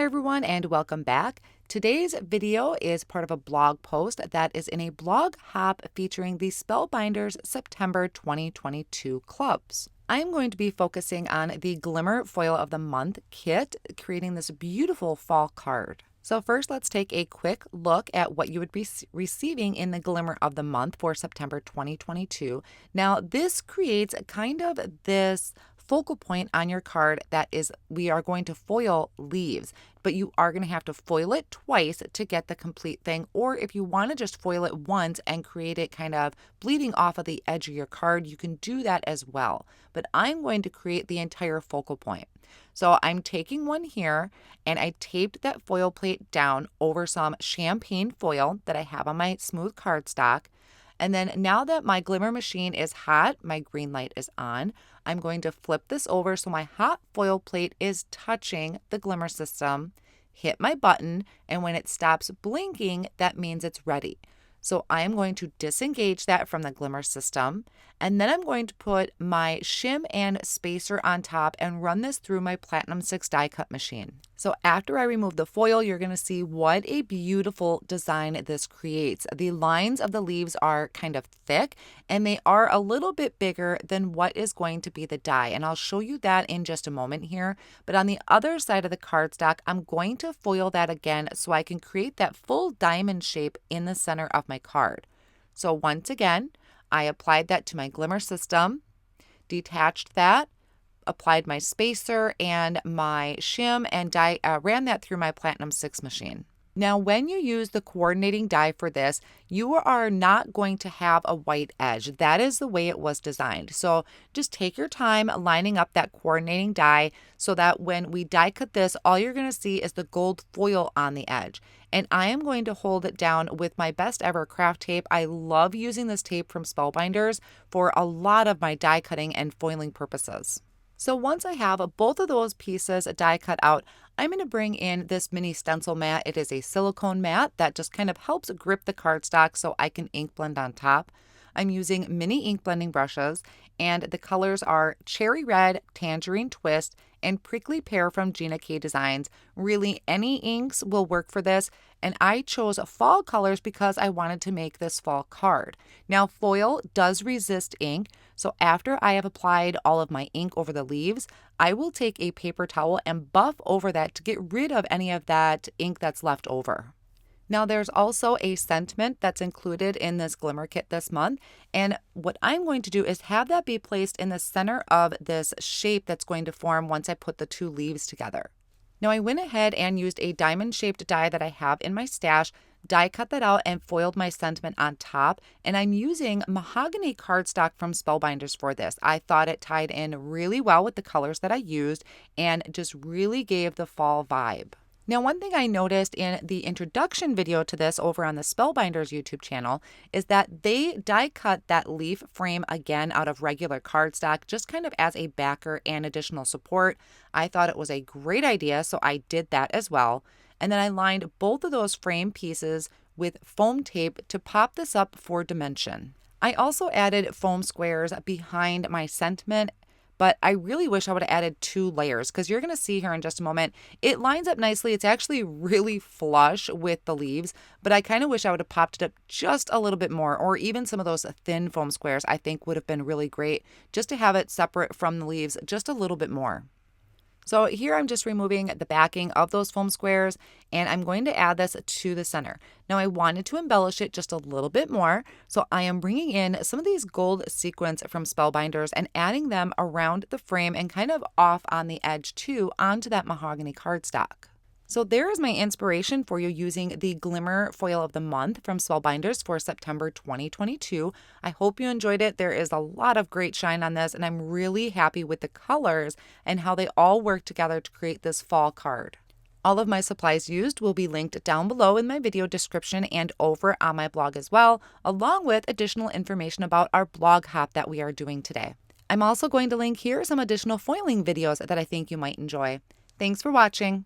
everyone, and welcome back. Today's video is part of a blog post that is in a blog hop featuring the Spellbinders September 2022 clubs. I'm going to be focusing on the Glimmer Foil of the Month kit, creating this beautiful fall card. So first, let's take a quick look at what you would be receiving in the Glimmer of the Month for September 2022. Now, this creates kind of this focal point on your card that is, we are going to foil leaves, but you are going to have to foil it twice to get the complete thing. Or if you want to just foil it once and create it kind of bleeding off of the edge of your card, you can do that as well. But I'm going to create the entire focal point. So I'm taking one here and I taped that foil plate down over some champagne foil that I have on my smooth cardstock. And then now that my glimmer machine is hot, my green light is on, I'm going to flip this over so my hot foil plate is touching the glimmer system, hit my button, and when it stops blinking, that means it's ready. So I am going to disengage that from the glimmer system, and then I'm going to put my shim and spacer on top and run this through my Platinum 6 die cut machine. So after I remove the foil, you're going to see what a beautiful design this creates. The lines of the leaves are kind of thick and they are a little bit bigger than what is going to be the die. And I'll show you that in just a moment here. But on the other side of the cardstock, I'm going to foil that again so I can create that full diamond shape in the center of my card. So once again, I applied that to my glimmer system, detached that, applied my spacer and my shim, and ran that through my Platinum 6 machine. Now, when you use the coordinating die for this, you are not going to have a white edge. That is the way it was designed. So just take your time lining up that coordinating die so that when we die cut this, all you're going to see is the gold foil on the edge. And I am going to hold it down with my best ever craft tape. I love using this tape from Spellbinders for a lot of my die cutting and foiling purposes. So once I have both of those pieces die cut out, I'm going to bring in this mini stencil mat. It is a silicone mat that just kind of helps grip the cardstock so I can ink blend on top. I'm using mini ink blending brushes, and the colors are Cherry Red, Tangerine Twist, and Prickly Pear from Gina K Designs. Really, any inks will work for this, and I chose fall colors because I wanted to make this fall card. Now, foil does resist ink, so after I have applied all of my ink over the leaves, I will take a paper towel and buff over that to get rid of any of that ink that's left over. Now, there's also a sentiment that's included in this glimmer kit this month, and what I'm going to do is have that be placed in the center of this shape that's going to form once I put the two leaves together. Now, I went ahead and used a diamond-shaped die that I have in my stash, die cut that out, and foiled my sentiment on top, and I'm using Mahogany cardstock from Spellbinders for this. I thought it tied in really well with the colors that I used and just really gave the fall vibe. Now, one thing I noticed in the introduction video to this over on the Spellbinders YouTube channel is that they die cut that leaf frame again out of regular cardstock, just kind of as a backer and additional support. I thought it was a great idea, so I did that as well. And then I lined both of those frame pieces with foam tape to pop this up for dimension. I also added foam squares behind my sentiment, but I really wish I would have added 2 layers because you're going to see here in just a moment, it lines up nicely. It's actually really flush with the leaves, but I kind of wish I would have popped it up just a little bit more, or even some of those thin foam squares I think would have been really great just to have it separate from the leaves just a little bit more. So here I'm just removing the backing of those foam squares, and I'm going to add this to the center. Now, I wanted to embellish it just a little bit more, so I am bringing in some of these gold sequins from Spellbinders and adding them around the frame and kind of off on the edge too onto that mahogany cardstock. So there is my inspiration for you using the Glimmer Foil of the Month from Spellbinders for September 2022. I hope you enjoyed it. There is a lot of great shine on this, and I'm really happy with the colors and how they all work together to create this fall card. All of my supplies used will be linked down below in my video description and over on my blog as well, along with additional information about our blog hop that we are doing today. I'm also going to link here some additional foiling videos that I think you might enjoy. Thanks for watching.